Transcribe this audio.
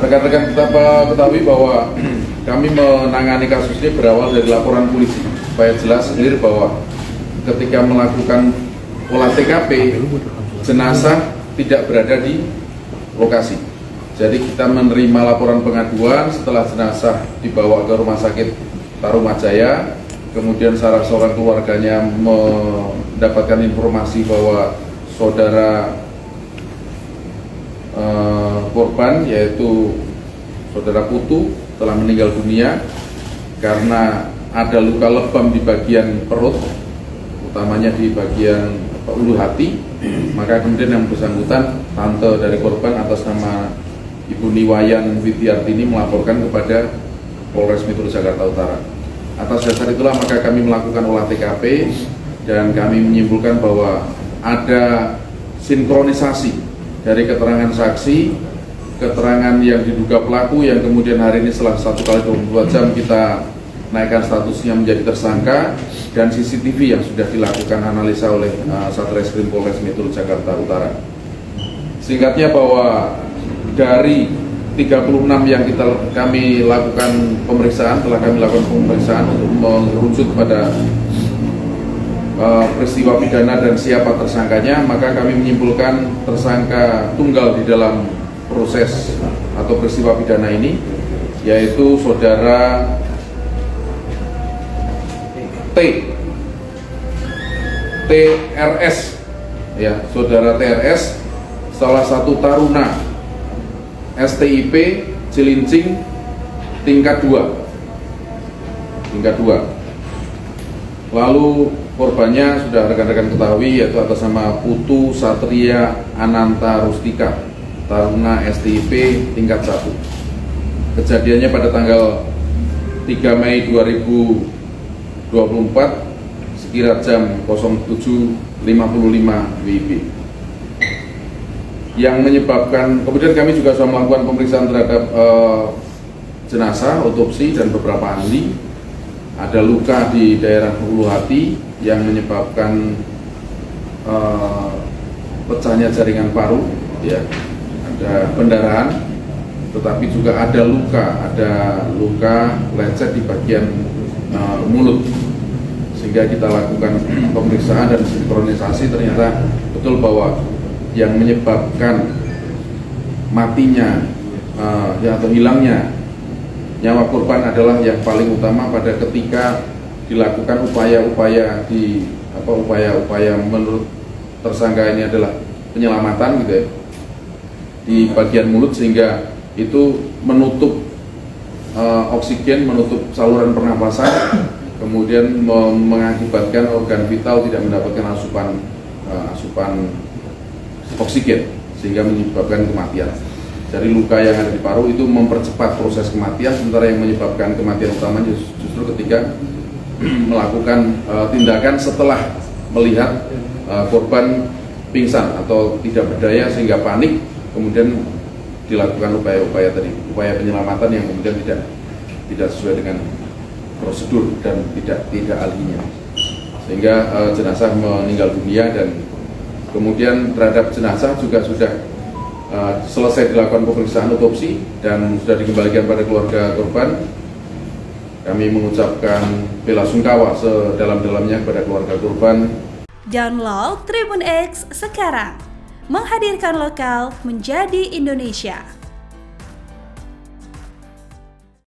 Rekan-rekan kita ketahui bahwa kami menangani kasus ini berawal dari laporan polisi supaya jelas clear bahwa ketika melakukan olah TKP jenazah tidak berada di lokasi. Jadi kita menerima laporan pengaduan setelah jenazah dibawa ke rumah sakit Tarumajaya, kemudian salah seorang keluarganya mendapatkan informasi bahwa saudara korban yaitu saudara Putu telah meninggal dunia karena ada luka lebam di bagian perut, utamanya di bagian ulu hati. Maka kemudian yang bersangkutan, tante dari korban atas nama Ibu Niwayan Widyartini melaporkan kepada Polres Metro Jakarta Utara. Atas dasar itulah maka kami melakukan olah TKP dan kami menyimpulkan bahwa ada sinkronisasi dari keterangan saksi, keterangan yang diduga pelaku yang kemudian hari ini setelah 1 kali 24 jam kita naikkan statusnya menjadi tersangka, dan CCTV yang sudah dilakukan analisa oleh Satreskrim Polres Metro Jakarta Utara. Singkatnya bahwa dari 36 yang kami lakukan pemeriksaan, telah kami lakukan pemeriksaan untuk merujuk pada peristiwa pidana dan siapa tersangkanya, maka kami menyimpulkan tersangka tunggal di dalam proses atau peristiwa pidana ini, yaitu saudara TRS, ya, saudara TRS, salah satu taruna STIP Cilincing tingkat 2. Lalu korbannya sudah rekan-rekan ketahui, yaitu atas nama Putu Satria Ananta Rustika, taruna STIP tingkat 1. Kejadiannya pada tanggal 3 Mei 2024 sekira jam 07.55 WIB. Yang menyebabkan, kemudian kami juga sudah melakukan pemeriksaan terhadap jenazah, otopsi dan beberapa ahli. Ada luka di daerah ulu hati yang menyebabkan pecahnya jaringan paru, ya. Ada pendarahan, tetapi juga ada luka lecet di bagian mulut, sehingga kita lakukan pemeriksaan dan sinkronisasi. Ternyata betul bahwa yang menyebabkan matinya atau hilangnya nyawa korban adalah yang paling utama pada ketika dilakukan upaya-upaya menurut tersangka ini adalah penyelamatan, gitu ya, di bagian mulut, sehingga itu menutup oksigen, menutup saluran pernapasan, kemudian mengakibatkan organ vital tidak mendapatkan asupan oksigen, sehingga menyebabkan kematian. Dari luka yang ada di paru itu mempercepat proses kematian, sementara yang menyebabkan kematian utamanya justru ketika melakukan tindakan setelah melihat korban pingsan atau tidak berdaya sehingga panik, kemudian dilakukan upaya penyelamatan yang kemudian tidak sesuai dengan prosedur dan tidak ahlinya, sehingga jenazah meninggal dunia. Dan kemudian terhadap jenazah juga sudah selesai dilakukan pemeriksaan otopsi dan sudah dikembalikan pada keluarga korban. Kami mengucapkan bela sungkawa sedalam-dalamnya kepada keluarga korban. Download Tribun X sekarang, menghadirkan lokal menjadi Indonesia.